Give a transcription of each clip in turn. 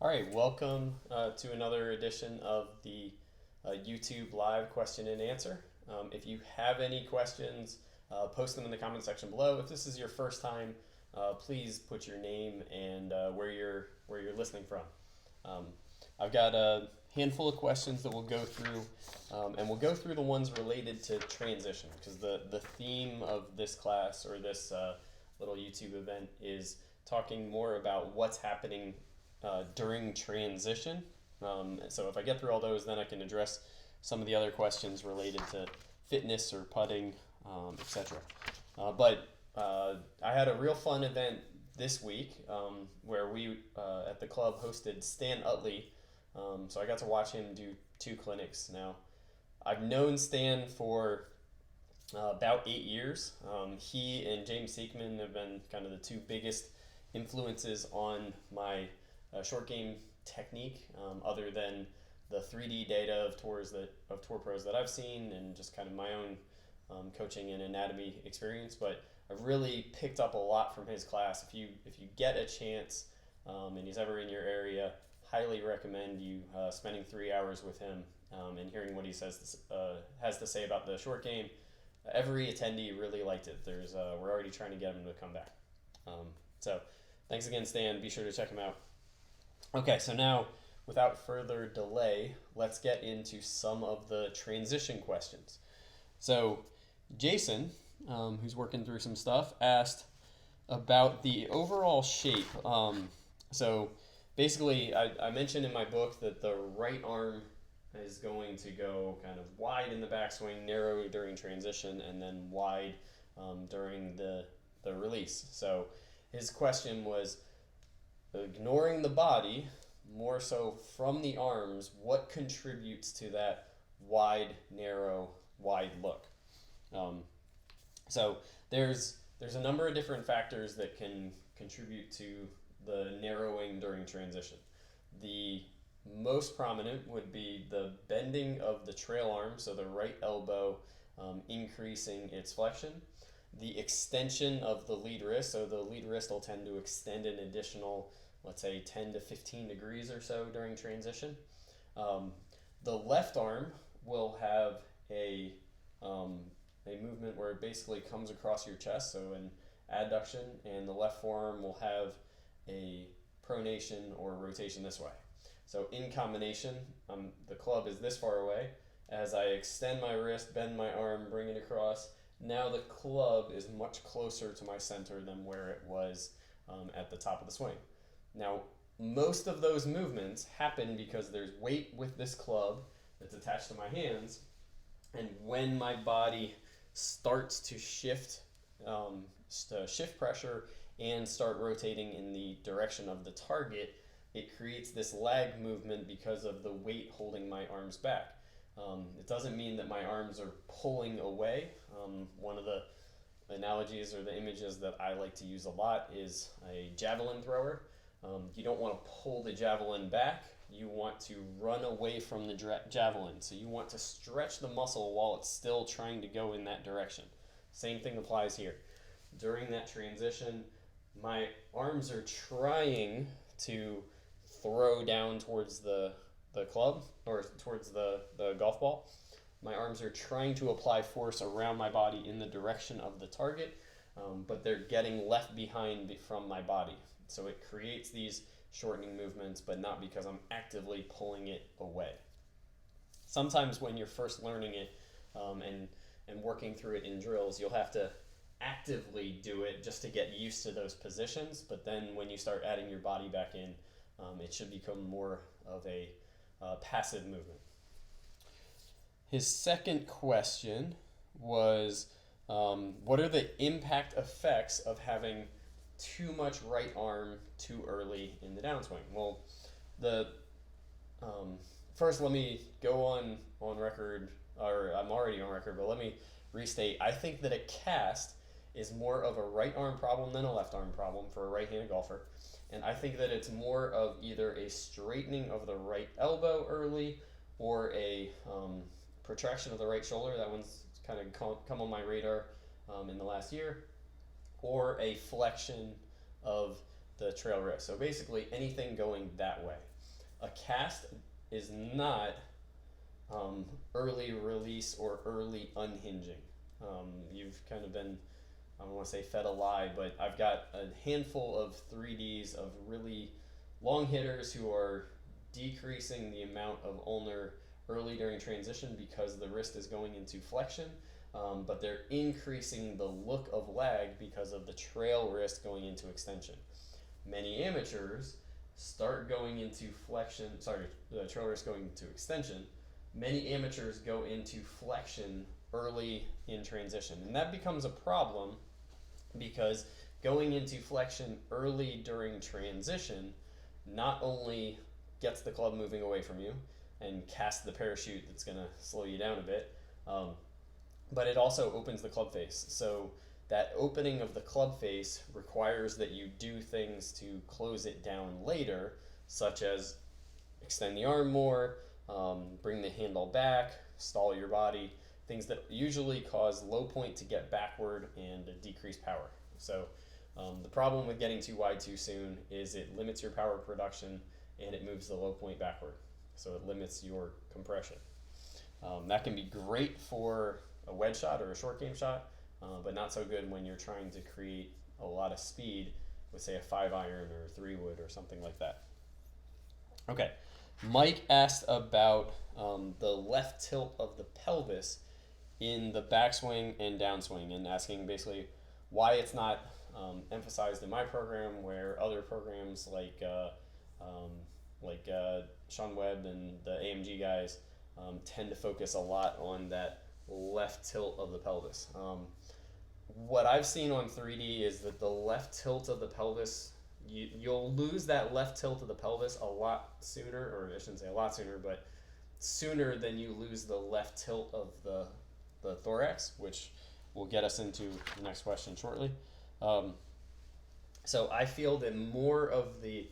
right, welcome to another edition of the YouTube live question and answer. If you have any questions, post them in the comment section below. If this is your first time, please put your name and where you're listening from. Um, I've got a handful of questions that we'll go through, and we'll go through the ones related to transition because the theme of this class or this little YouTube event is talking more about what's happening during transition. So if I get through all those, then I can address some of the other questions related to fitness or putting, etc. I had a real fun event this week where we at the club hosted Stan Utley. So I got to watch him do two clinics. Now, I've known Stan for about 8 years. He and James Seekman have been kind of the two biggest influences on my short game technique, other than the 3D data of tour pros that I've seen, and just kind of my own coaching and anatomy experience. But I've really picked up a lot from his class. If you get a chance and he's ever in your area, highly recommend you spending 3 hours with him and hearing what he has to say about the short game. Every attendee really liked it. We're already trying to get him to come back. So thanks again, Stan. Be sure to check him out. Okay, so now, without further delay, let's get into some of the transition questions. So, Jason, who's working through some stuff, asked about the overall shape. So, basically, I mentioned in my book that the right arm is going to go kind of wide in the backswing, narrow during transition, and then wide during the release. So, his question was, ignoring the body, more so from the arms, what contributes to that wide, narrow, wide look? So there's a number of different factors that can contribute to the narrowing during transition. The most prominent would be the bending of the trail arm, so the right elbow increasing its flexion. The extension of the lead wrist, so the lead wrist will tend to extend an additional, let's say, 10 to 15 degrees or so during transition. The left arm will have a movement where it basically comes across your chest, so an adduction, and the left forearm will have a pronation or rotation this way. So in combination, the club is this far away. As I extend my wrist, bend my arm, bring it across, now the club is much closer to my center than where it was at the top of the swing. Now, most of those movements happen because there's weight with this club that's attached to my hands, and when my body starts to shift pressure and start rotating in the direction of the target, it creates this lag movement because of the weight holding my arms back. It doesn't mean that my arms are pulling away. One of the analogies or the images that I like to use a lot is a javelin thrower. You don't want to pull the javelin back. You want to run away from the javelin. So you want to stretch the muscle while it's still trying to go in that direction. Same thing applies here. During that transition, my arms are trying to throw down towards the club or towards the golf ball. My arms are trying to apply force around my body in the direction of the target, but they're getting left behind from my body. So it creates these shortening movements, but not because I'm actively pulling it away. Sometimes when you're first learning it and working through it in drills, you'll have to actively do it just to get used to those positions. But then when you start adding your body back in, it should become more of a passive movement. His second question was, what are the impact effects of having too much right arm too early in the downswing? Well, first let me go on record, or I'm already on record, but let me restate. I think that a cast is more of a right arm problem than a left arm problem for a right-handed golfer. And I think that it's more of either a straightening of the right elbow early or a protraction of the right shoulder. That one's kind of come on my radar in the last year. Or a flexion of the trail wrist. So basically anything going that way. A cast is not early release or early unhinging. You've kind of been, I don't want to say fed a lie, but I've got a handful of 3Ds of really long hitters who are decreasing the amount of ulnar early during transition because the wrist is going into flexion, but they're increasing the look of lag because of the trail wrist going into extension. Many amateurs start going into flexion, sorry, the trail wrist going into extension. Many amateurs go into flexion early in transition, and that becomes a problem because going into flexion early during transition not only gets the club moving away from you and casts the parachute that's going to slow you down a bit, but it also opens the club face. So that opening of the club face requires that you do things to close it down later, such as extend the arm more, bring the handle back, stall your body, things that usually cause low point to get backward and decrease power. So the problem with getting too wide too soon is it limits your power production and it moves the low point backward. So it limits your compression. That can be great for a wedge shot or a short game shot, but not so good when you're trying to create a lot of speed with, say, a 5-iron or 3-wood or something like that. Okay, Mike asked about the left tilt of the pelvis in the backswing and downswing, and asking basically why it's not emphasized in my program, where other programs like Sean Webb and the AMG guys tend to focus a lot on that left tilt of the pelvis. What I've seen on 3D is that the left tilt of the pelvis, you'll lose that left tilt of the pelvis a lot sooner, or I shouldn't say a lot sooner, but sooner than you lose the left tilt of the thorax, which will get us into the next question shortly. So I feel that more of the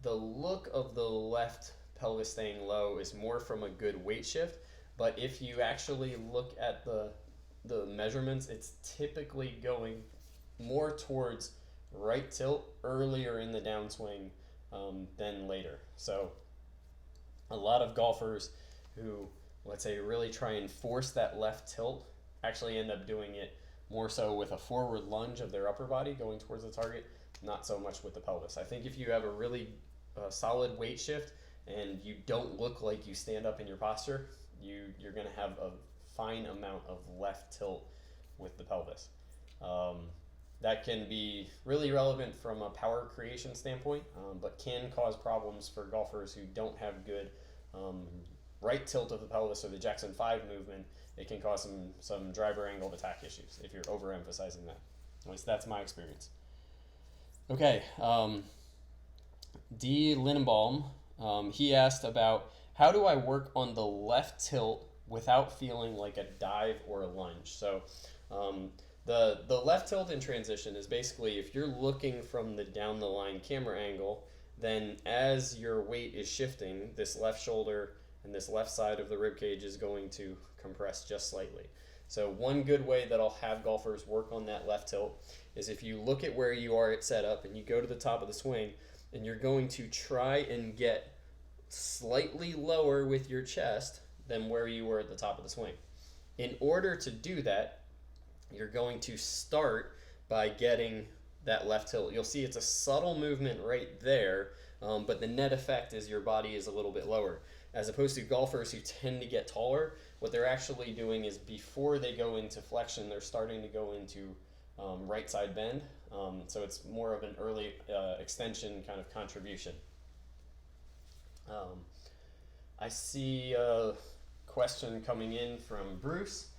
look of the left pelvis staying low is more from a good weight shift, but if you actually look at the measurements, it's typically going more towards right tilt earlier in the downswing than later. So a lot of golfers who, let's say, really try and force that left tilt actually end up doing it more so with a forward lunge of their upper body going towards the target, not so much with the pelvis. I think if you have a really solid weight shift and you don't look like you stand up in your posture, you're going to have a fine amount of left tilt with the pelvis. That can be really relevant from a power creation standpoint, but can cause problems for golfers who don't have good right tilt of the pelvis or the Jackson 5 movement. It can cause some driver angle of attack issues if you're overemphasizing that. At least that's my experience. Okay, D. Lindenbaum, he asked about how do I work on the left tilt without feeling like a dive or a lunge. So the left tilt in transition is basically if you're looking from the down the line camera angle, then as your weight is shifting, this left shoulder and this left side of the rib cage is going to compress just slightly. So one good way that I'll have golfers work on that left tilt is if you look at where you are at setup and you go to the top of the swing and you're going to try and get slightly lower with your chest than where you were at the top of the swing. In order to do that, you're going to start by getting that left tilt. You'll see it's a subtle movement right there, but the net effect is your body is a little bit lower. As opposed to golfers who tend to get taller, what they're actually doing is before they go into flexion, they're starting to go into right side bend. So it's more of an early extension kind of contribution. I see a question coming in from Bruce.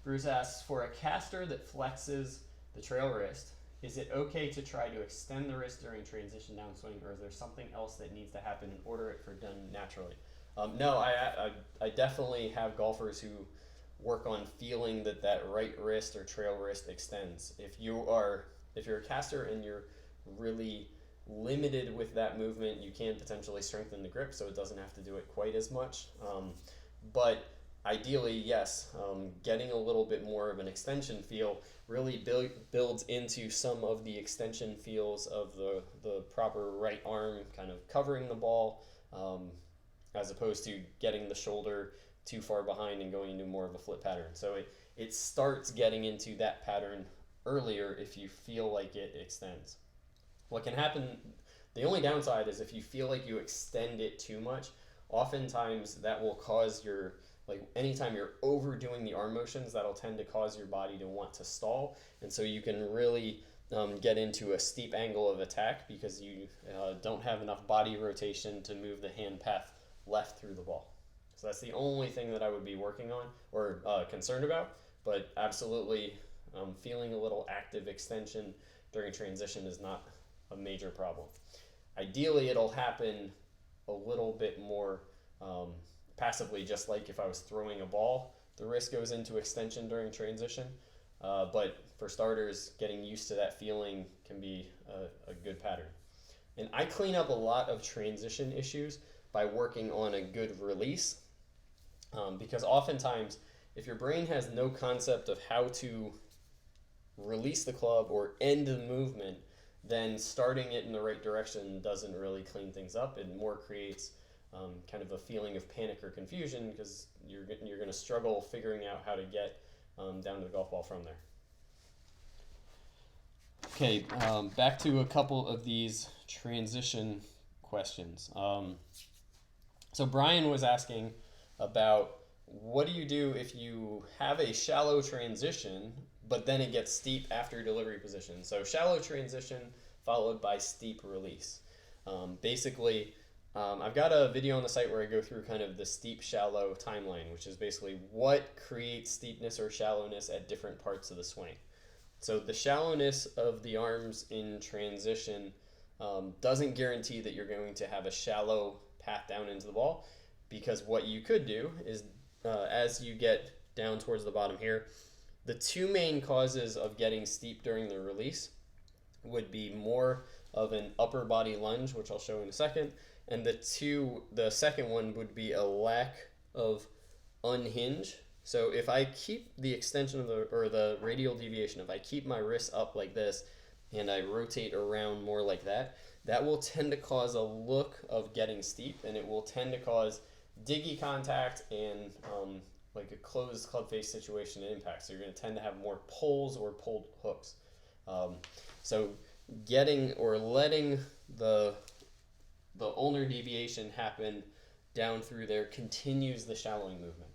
Bruce asks, for a caster that flexes the trail wrist, is it okay to try to extend the wrist during transition downswing, or is there something else that needs to happen in order for it done naturally? No, I definitely have golfers who work on feeling that right wrist or trail wrist extends. If you're a caster and you're really limited with that movement, you can potentially strengthen the grip so it doesn't have to do it quite as much. But ideally, yes, getting a little bit more of an extension feel really builds into some of the extension feels of the proper right arm kind of covering the ball. as opposed to getting the shoulder too far behind and going into more of a flip pattern. So it starts getting into that pattern earlier if you feel like it extends. What can happen, the only downside is if you feel like you extend it too much, oftentimes that will cause your, like anytime you're overdoing the arm motions, that'll tend to cause your body to want to stall. And so you can really get into a steep angle of attack because you don't have enough body rotation to move the hand path left through the ball. So that's the only thing that I would be working on or concerned about. But absolutely, feeling a little active extension during transition is not a major problem. Ideally, it'll happen a little bit more passively, just like if I was throwing a ball, the wrist goes into extension during transition. But for starters, getting used to that feeling can be a good pattern. And I clean up a lot of transition issues by working on a good release, because oftentimes, if your brain has no concept of how to release the club or end the movement, then starting it in the right direction doesn't really clean things up. It more creates kind of a feeling of panic or confusion because you're going to struggle figuring out how to get down to the golf ball from there. Okay, back to a couple of these transition questions. So Brian was asking about what do you do if you have a shallow transition, but then it gets steep after delivery position. So shallow transition followed by steep release. Basically, I've got a video on the site where I go through kind of the steep shallow timeline, which is basically what creates steepness or shallowness at different parts of the swing. So the shallowness of the arms in transition doesn't guarantee that you're going to have a shallow path down into the ball, because what you could do is as you get down towards the bottom here, the two main causes of getting steep during the release would be more of an upper body lunge, which I'll show in a second, and the second one would be a lack of unhinge. So if I keep the extension of the radial deviation, if I keep my wrist up like this and I rotate around more like that, that will tend to cause a look of getting steep, and it will tend to cause diggy contact and like a closed club face situation and impact. So you're going to tend to have more pulls or pulled hooks. So getting or letting the ulnar deviation happen down through there continues the shallowing movement.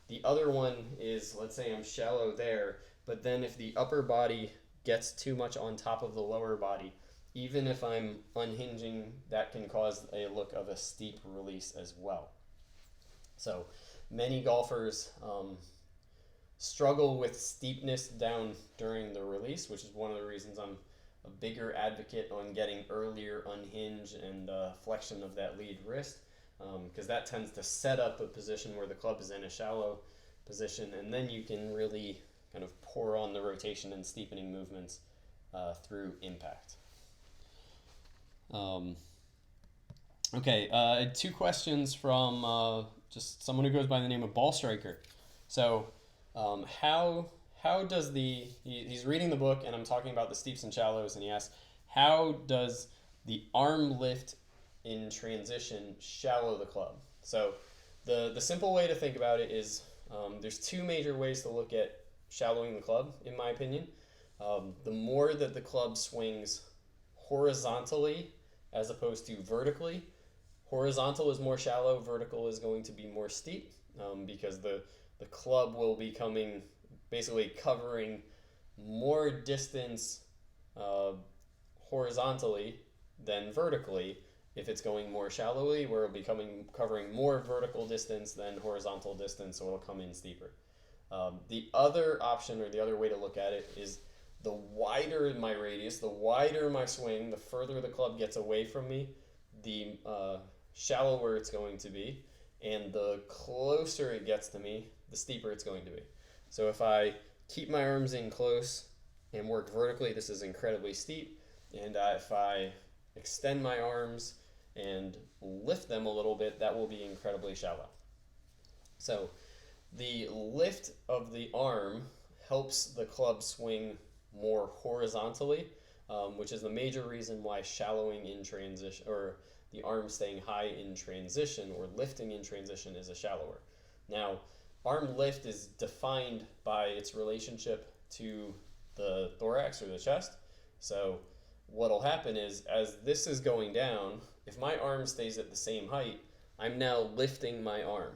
The other one is, let's say I'm shallow there, but then if the upper body gets too much on top of the lower body, even if I'm unhinging, that can cause a look of a steep release as well. So many golfers struggle with steepness down during the release, which is one of the reasons I'm a bigger advocate on getting earlier unhinge and flexion of that lead wrist, because that tends to set up a position where the club is in a shallow position, and then you can really kind of pour on the rotation and steepening movements through impact. Okay, two questions from just someone who goes by the name of Ball Striker. So how does he's reading the book, and I'm talking about the steeps and shallows, and he asks, how does the arm lift in transition shallow the club? So the simple way to think about it is there's two major ways to look at shallowing the club, in my opinion. The more that the club swings horizontally as opposed to vertically, horizontal is more shallow, vertical is going to be more steep, because the club will be basically covering more distance horizontally than vertically if it's going more shallowly, where it'll be covering more vertical distance than horizontal distance, so it'll come in steeper. The other option, or the other way to look at it, is the wider my radius, the wider my swing, the further the club gets away from me, the shallower it's going to be, and the closer it gets to me, the steeper it's going to be. So if I keep my arms in close and work vertically, this is incredibly steep, and if I extend my arms and lift them a little bit, that will be incredibly shallow. So the lift of the arm helps the club swing more horizontally, which is the major reason why shallowing in transition, or the arm staying high in transition or lifting in transition is a shallower. Now, arm lift is defined by its relationship to the thorax or the chest. So what'll happen is as this is going down, if my arm stays at the same height, I'm now lifting my arm,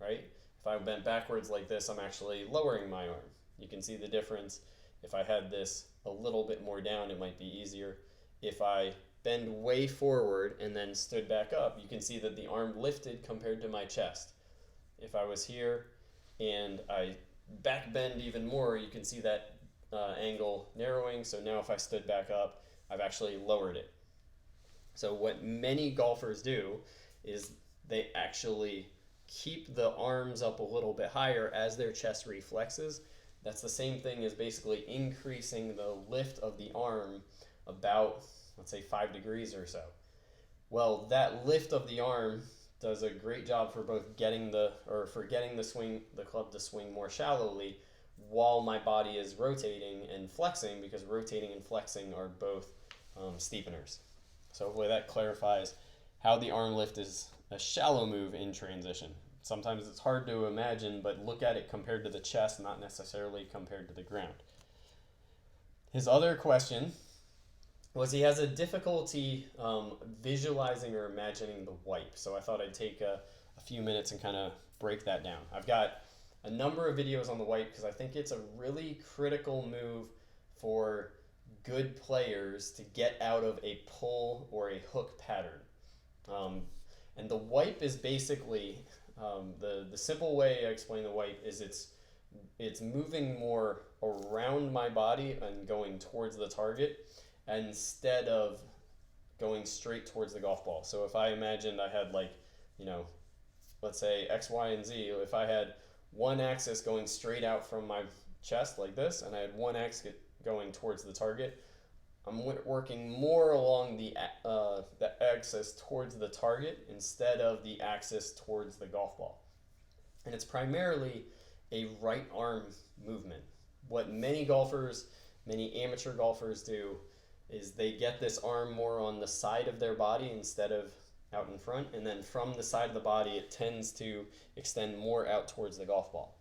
right? If I bent backwards like this, I'm actually lowering my arm. You can see the difference. If I had this a little bit more down, it might be easier. If I bend way forward and then stood back up, you can see that the arm lifted compared to my chest. If I was here and I back bend even more, you can see that angle narrowing. So now if I stood back up, I've actually lowered it. So what many golfers do is they actually keep the arms up a little bit higher as their chest reflexes. That's the same thing as basically increasing the lift of the arm about, let's say, 5 degrees or so. Well, that lift of the arm does a great job for both getting the club to swing more shallowly while my body is rotating and flexing, because rotating and flexing are both steepeners. So hopefully that clarifies how the arm lift is a shallow move in transition. Sometimes it's hard to imagine, but look at it compared to the chest, not necessarily compared to the ground. His other question was he has a difficulty visualizing or imagining the wipe. So I thought I'd take a few minutes and kind of break that down. I've got a number of videos on the wipe because I think it's a really critical move for good players to get out of a pull or a hook pattern. And the wipe is basically, the simple way I explain the wipe is it's moving more around my body and going towards the target instead of going straight towards the golf ball. So if I imagined I had let's say X, Y, and Z, if I had one axis going straight out from my chest like this, and I had one axis going towards the target, I'm working more along the axis towards the target instead of the axis towards the golf ball. And it's primarily a right arm movement. What many amateur golfers do is they get this arm more on the side of their body instead of out in front, and then from the side of the body it tends to extend more out towards the golf ball.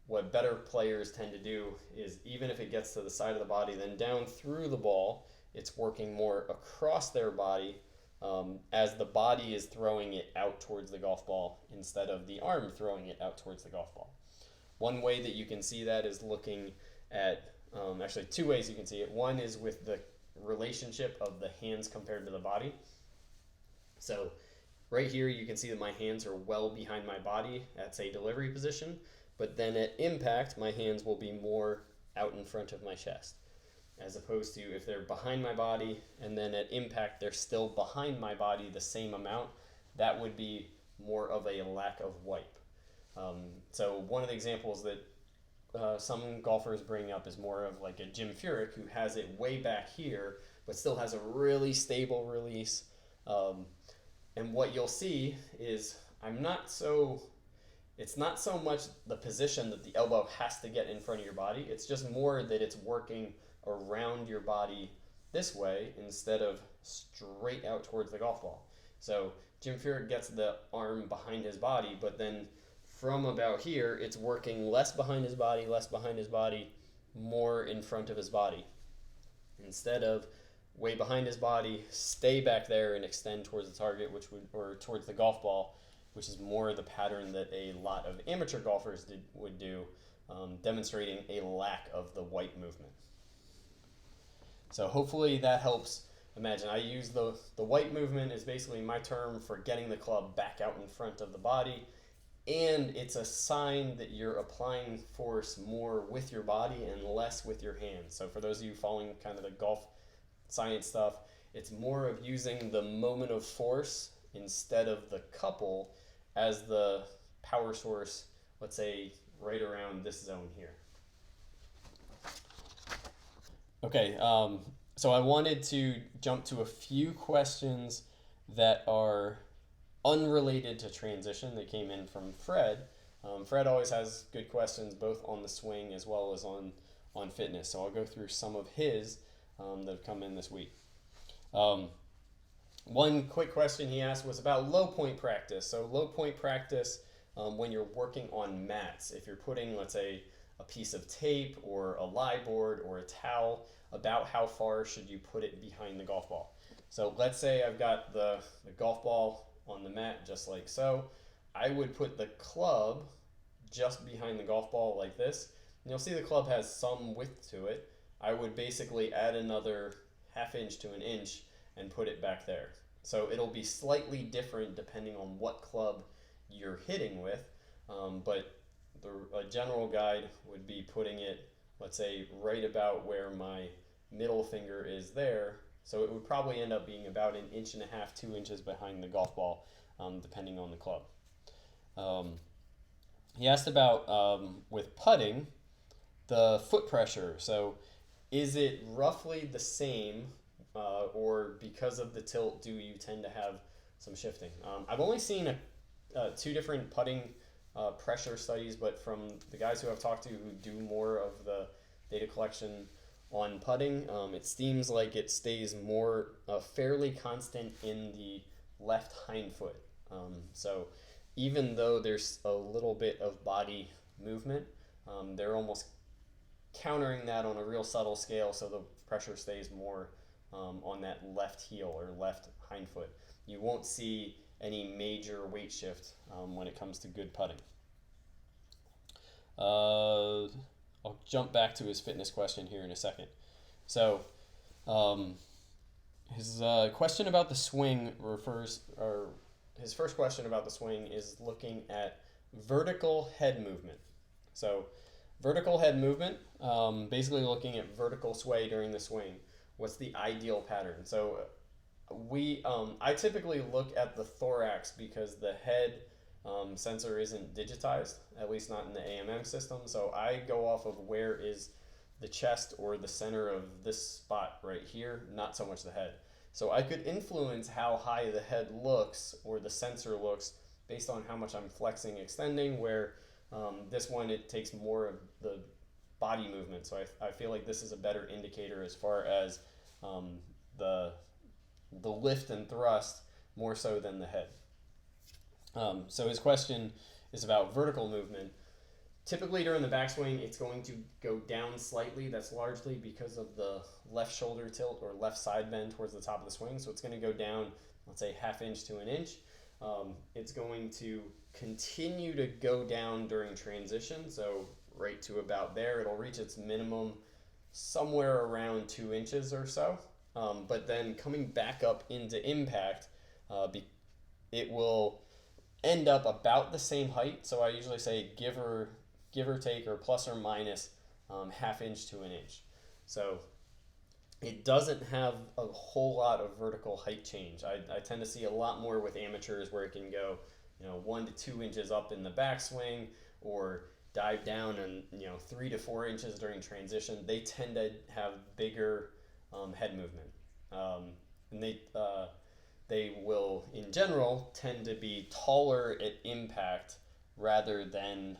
What better players tend to do is, even if it gets to the side of the body, then down through the ball, it's working more across their body as the body is throwing it out towards the golf ball instead of the arm throwing it out towards the golf ball. One way that you can see that is looking at, actually two ways you can see it. One is with the relationship of the hands compared to the body. So right here you can see that my hands are well behind my body at, say, delivery position. But then at impact, my hands will be more out in front of my chest, as opposed to if they're behind my body and then at impact they're still behind my body the same amount, that would be more of a lack of wipe. So one of the examples that some golfers bring up is more of like a Jim Furyk, who has it way back here but still has a really stable release. And what you'll see is it's not so much the position that the elbow has to get in front of your body. It's just more that it's working around your body this way instead of straight out towards the golf ball. So Jim Furyk gets the arm behind his body, but then from about here, it's working less behind his body, more in front of his body. Instead of way behind his body, stay back there and extend towards the target, or towards the golf ball, which is more the pattern that a lot of amateur golfers would do, demonstrating a lack of the wipe movement. So hopefully that helps. Imagine I use the wipe movement is basically my term for getting the club back out in front of the body, and it's a sign that you're applying force more with your body and less with your hands. So for those of you following kind of the golf science stuff, it's more of using the moment of force instead of the couple as the power source, let's say right around this zone here. Okay, so I wanted to jump to a few questions that are unrelated to transition that came in from Fred. Fred always has good questions both on the swing as well as on fitness, so I'll go through some of his that have come in this week. One quick question he asked was about low point practice. So low point practice when you're working on mats, if you're putting, let's say, a piece of tape or a lie board or a towel, about how far should you put it behind the golf ball? So let's say I've got the golf ball on the mat just like so. I would put the club just behind the golf ball like this. And you'll see the club has some width to it. I would basically add another half inch to an inch and put it back there. So it'll be slightly different depending on what club you're hitting with, but a general guide would be putting it, let's say, right about where my middle finger is there. So it would probably end up being about an inch and a half, 2 inches behind the golf ball, depending on the club. He asked about with putting the foot pressure. So is it roughly the same, or because of the tilt, do you tend to have some shifting? I've only seen two different putting pressure studies, but from the guys who I've talked to who do more of the data collection on putting, it seems like it stays more fairly constant in the left hind foot. So even though there's a little bit of body movement, they're almost countering that on a real subtle scale, so the pressure stays more on that left heel or left hind foot. You won't see any major weight shift when it comes to good putting. I'll jump back to his fitness question here in a second. So his question about the swing his first question about the swing is looking at vertical head movement. So vertical head movement, basically looking at vertical sway during the swing. What's the ideal pattern? So I typically look at the thorax because the head sensor isn't digitized, at least not in the AMM system. So I go off of where is the chest or the center of this spot right here, not so much the head. So I could influence how high the head looks or the sensor looks based on how much I'm flexing, extending, where this one, it takes more of the body movement. So I feel like this is a better indicator as far as the lift and thrust more so than the head. So his question is about vertical movement. Typically during the backswing, it's going to go down slightly. That's largely because of the left shoulder tilt or left side bend towards the top of the swing. So it's going to go down, let's say, half inch to an inch. It's going to continue to go down during transition. So right to about there, it'll reach its minimum somewhere around 2 inches or so. But then coming back up into impact, it will end up about the same height. So I usually say give or take, or plus or minus half inch to an inch. So it doesn't have a whole lot of vertical height change. I tend to see a lot more with amateurs where it can go 1 to 2 inches up in the backswing, or dive down and 3 to 4 inches during transition. They tend to have bigger head movement, and they will in general tend to be taller at impact rather than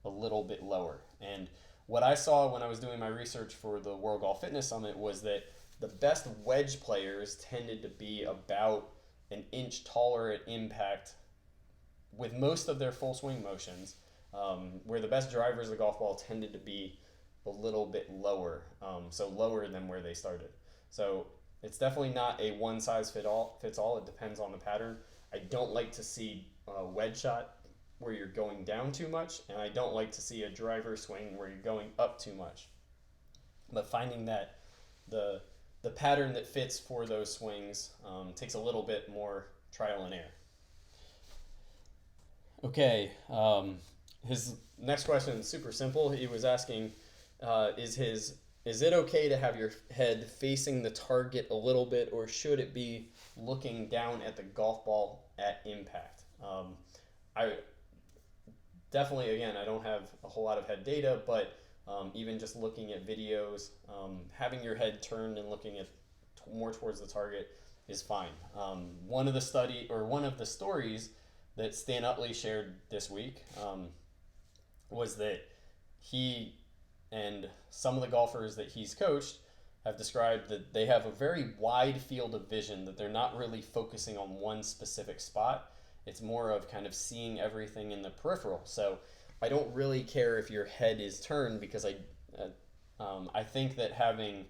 a little bit lower. And what I saw when I was doing my research for the World Golf Fitness Summit was that the best wedge players tended to be about an inch taller at impact with most of their full swing motions, where the best drivers of the golf ball tended to be a little bit lower, so lower than where they started. So it's definitely not a one size fits all. It depends on the pattern. I don't like to see a wedge shot where you're going down too much, and I don't like to see a driver swing where you're going up too much. But finding that the pattern that fits for those swings takes a little bit more trial and error. Okay, his next question is super simple. He was asking, is it okay to have your head facing the target a little bit, or should it be looking down at the golf ball at impact? I definitely, again, I don't have a whole lot of head data, but even just looking at videos, having your head turned and looking at more towards the target is fine. One of the stories that Stan Utley shared this week was that he and some of the golfers that he's coached have described that they have a very wide field of vision, that they're not really focusing on one specific spot. It's more of kind of seeing everything in the peripheral. So I don't really care if your head is turned, because I think that having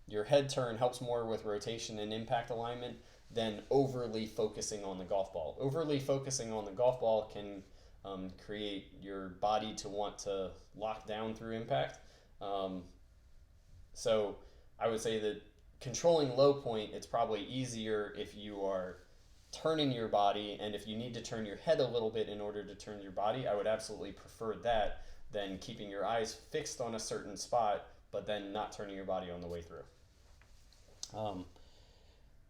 your head turn helps more with rotation and impact alignment than overly focusing on the golf ball. Overly focusing on the golf ball can create your body to want to lock down through impact. So I would say that controlling low point, it's probably easier if you are turning your body, and if you need to turn your head a little bit in order to turn your body, I would absolutely prefer that than keeping your eyes fixed on a certain spot but then not turning your body on the way through.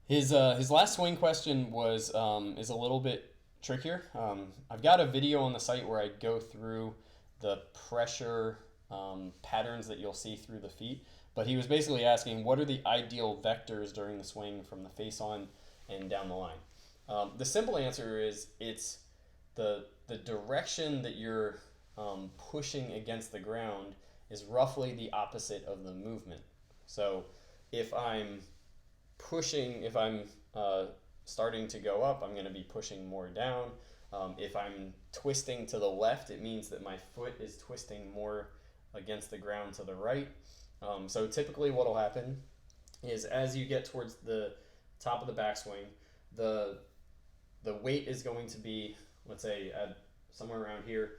His last swing question was is a little bit trickier. I've got a video on the site where I go through the pressure patterns that you'll see through the feet, but he was basically asking, what are the ideal vectors during the swing from the face on and down the line? The simple answer is it's the direction that you're pushing against the ground is roughly the opposite of the movement. So if I'm starting to go up, I'm going to be pushing more down. If I'm twisting to the left, it means that my foot is twisting more against the ground to the right. So typically what will happen is, as you get towards the top of the backswing, the weight is going to be, let's say, at somewhere around here.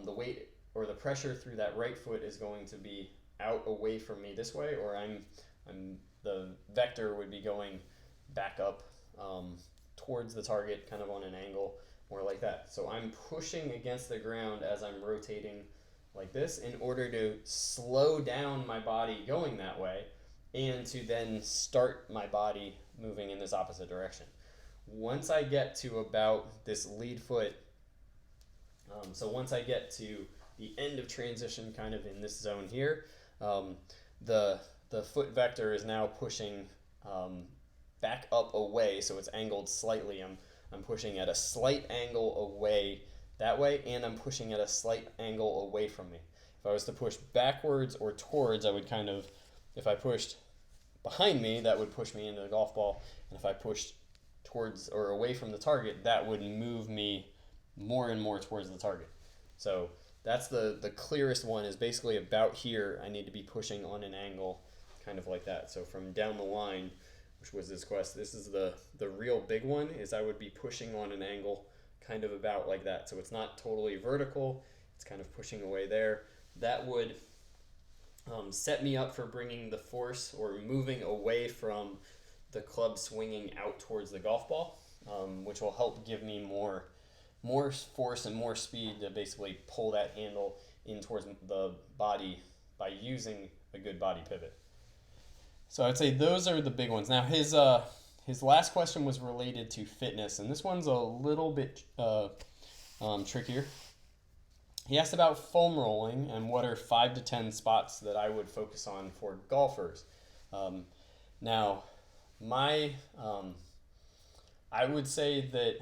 The weight or the pressure through that right foot is going to be out away from me this way, or the vector would be going back up towards the target, kind of on an angle, more like that. So I'm pushing against the ground as I'm rotating like this in order to slow down my body going that way, and to then start my body moving in this opposite direction. Once I get to about this lead foot, so once I get to the end of transition, kind of in this zone here, the foot vector is now pushing back up away, so it's angled slightly. I'm pushing at a slight angle away that way, and I'm pushing at a slight angle away from me. If I was to push backwards or towards, I would kind of, if I pushed behind me, that would push me into the golf ball, and if I pushed towards or away from the target, that would move me more and more towards the target. So that's the clearest one, is basically about here. I need to be pushing on an angle kind of like that. So from down the line, which was this quest, this is the real big one, is I would be pushing on an angle kind of about like that. So it's not totally vertical, it's kind of pushing away there. That would set me up for bringing the force or moving away from the club swinging out towards the golf ball, which will help give me more force and more speed to basically pull that handle in towards the body by using a good body pivot. So I'd say those are the big ones. Now his last question was related to fitness, and this one's a little bit trickier. He asked about foam rolling and what are 5 to 10 spots that I would focus on for golfers. Now, I would say that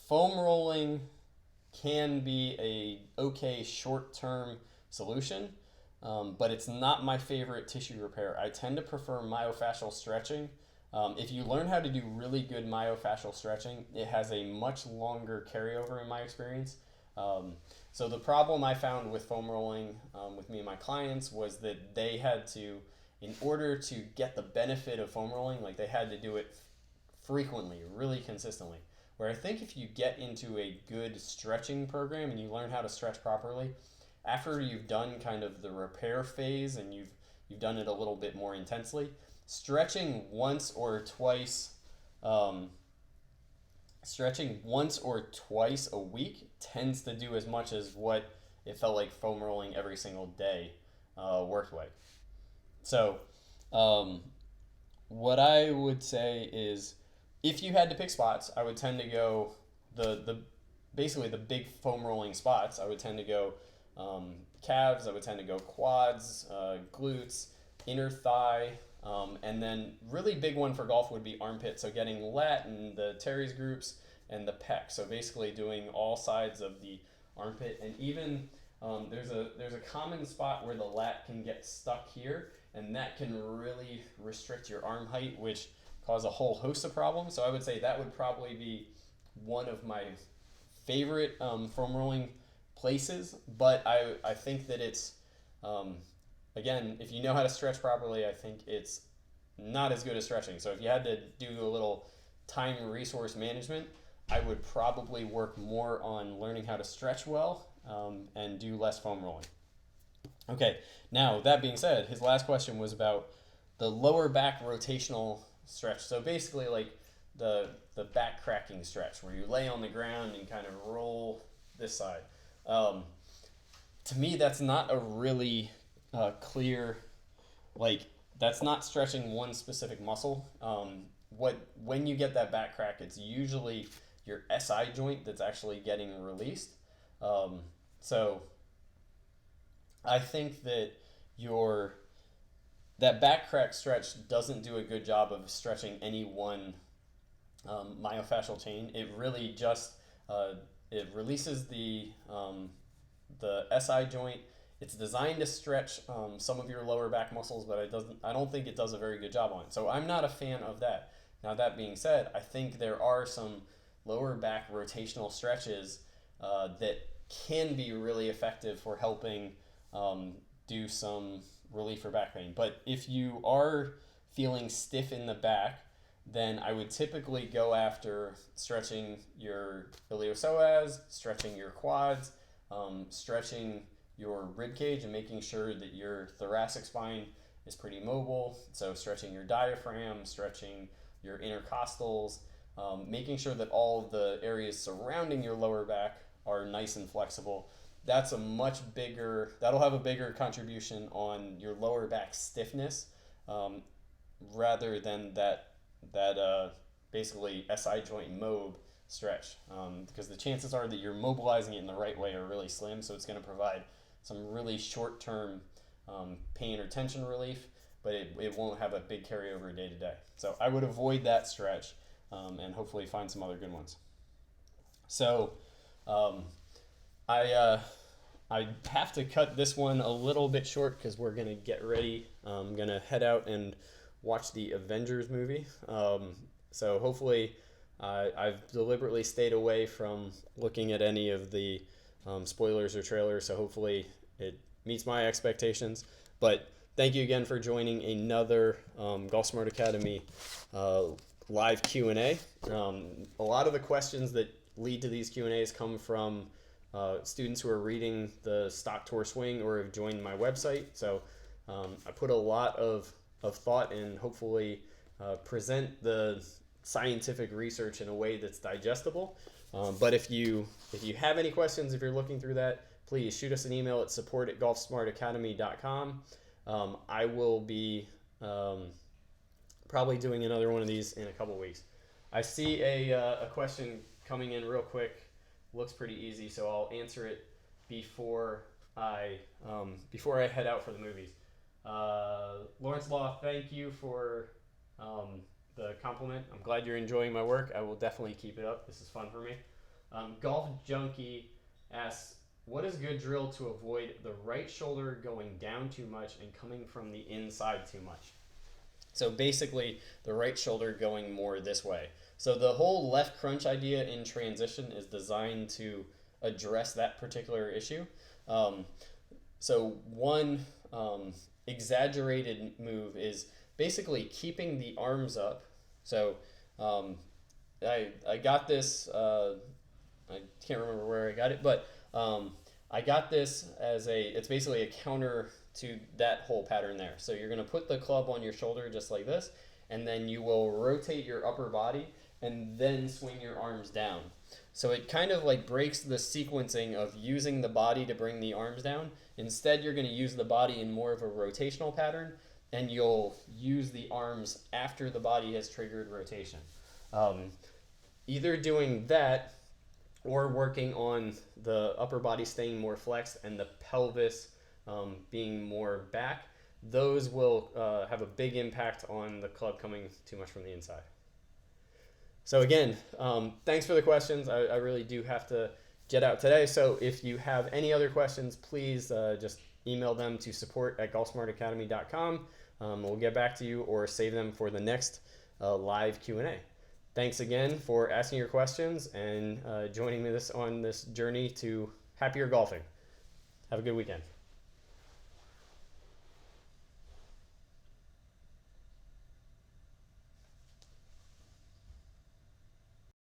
foam rolling can be a okay short-term solution, but it's not my favorite tissue repair. I tend to prefer myofascial stretching. If you learn how to do really good myofascial stretching, it has a much longer carryover in my experience. So the problem I found with foam rolling with me and my clients was that they had to, in order to get the benefit of foam rolling, like they had to do it frequently, really consistently. Where I think if you get into a good stretching program and you learn how to stretch properly, after you've done kind of the repair phase and you've done it a little bit more intensely, stretching once or twice a week tends to do as much as what it felt like foam rolling every single day worked like. So what I would say is, if you had to pick spots, I would tend to go basically the big foam rolling spots. I would tend to go calves, I would tend to go quads, glutes, inner thigh, and then really big one for golf would be armpit. So getting lat and the teres groups and the pec. So basically doing all sides of the armpit, and even there's a common spot where the lat can get stuck here, and that can really restrict your arm height, which cause a whole host of problems. So I would say that would probably be one of my favorite foam rolling places. But I think that it's um, again, if you know how to stretch properly, I think it's not as good as stretching. So if you had to do a little time resource management, I would probably work more on learning how to stretch well and do less foam rolling. Okay, now that being said, his last question was about the lower back rotational stretch. So basically, like the back cracking stretch, where you lay on the ground and kind of roll this side. Um, to me, that's not a really clear, like that's not stretching one specific muscle. When you get that back crack, it's usually your SI joint that's actually getting released. So I think that your that back crack stretch doesn't do a good job of stretching any one myofascial chain. It really just it releases the SI joint. It's designed to stretch some of your lower back muscles, but it doesn't. I don't think it does a very good job on it. So I'm not a fan of that. Now that being said, I think there are some lower back rotational stretches that can be really effective for helping do some relief for back pain. But if you are feeling stiff in the back, then I would typically go after stretching your iliopsoas, stretching your quads, stretching your rib cage, and making sure that your thoracic spine is pretty mobile. So stretching your diaphragm, stretching your intercostals, making sure that all of the areas surrounding your lower back are nice and flexible. That'll have a bigger contribution on your lower back stiffness rather than that basically SI joint mob stretch, because the chances are that you're mobilizing it in the right way are really slim, so it's going to provide some really short-term pain or tension relief, but it won't have a big carryover day to day. So I would avoid that stretch and hopefully find some other good ones. So I have to cut this one a little bit short because we're going to get ready. I'm going to head out and watch the Avengers movie. So hopefully I've deliberately stayed away from looking at any of the spoilers or trailers, so hopefully it meets my expectations. But thank you again for joining another Golf Smart Academy live Q&A. A lot of the questions that lead to these Q&As come from students who are reading the Stock Tour Swing or have joined my website. So I put a lot of thought and hopefully present the scientific research in a way that's digestible. But if you have any questions, if you're looking through that, please shoot us an email at support@golfsmartacademy.com. I will be probably doing another one of these in a couple weeks. I see a question coming in real quick. Looks pretty easy, so I'll answer it before I head out for the movies. Lawrence Law, thank you for the compliment. I'm glad you're enjoying my work. I will definitely keep it up. This is fun for me. Golf Junkie asks, what is a good drill to avoid the right shoulder going down too much and coming from the inside too much? So basically, the right shoulder going more this way. So the whole left crunch idea in transition is designed to address that particular issue. So one exaggerated move is basically keeping the arms up. So I got this, I can't remember where I got it, but I got this as it's basically a counter to that whole pattern there. So you're going to put the club on your shoulder just like this, and then you will rotate your upper body and then swing your arms down. So it kind of like breaks the sequencing of using the body to bring the arms down. Instead, you're going to use the body in more of a rotational pattern, and you'll use the arms after the body has triggered rotation. Either doing that or working on the upper body staying more flexed and the pelvis being more back, those will have a big impact on the club coming too much from the inside. So again, thanks for the questions. I really do have to get out today. So if you have any other questions, please just email them to support@golfsmartacademy.com. We'll get back to you or save them for the next live Q&A. Thanks again for asking your questions and joining me on this journey to happier golfing. Have a good weekend.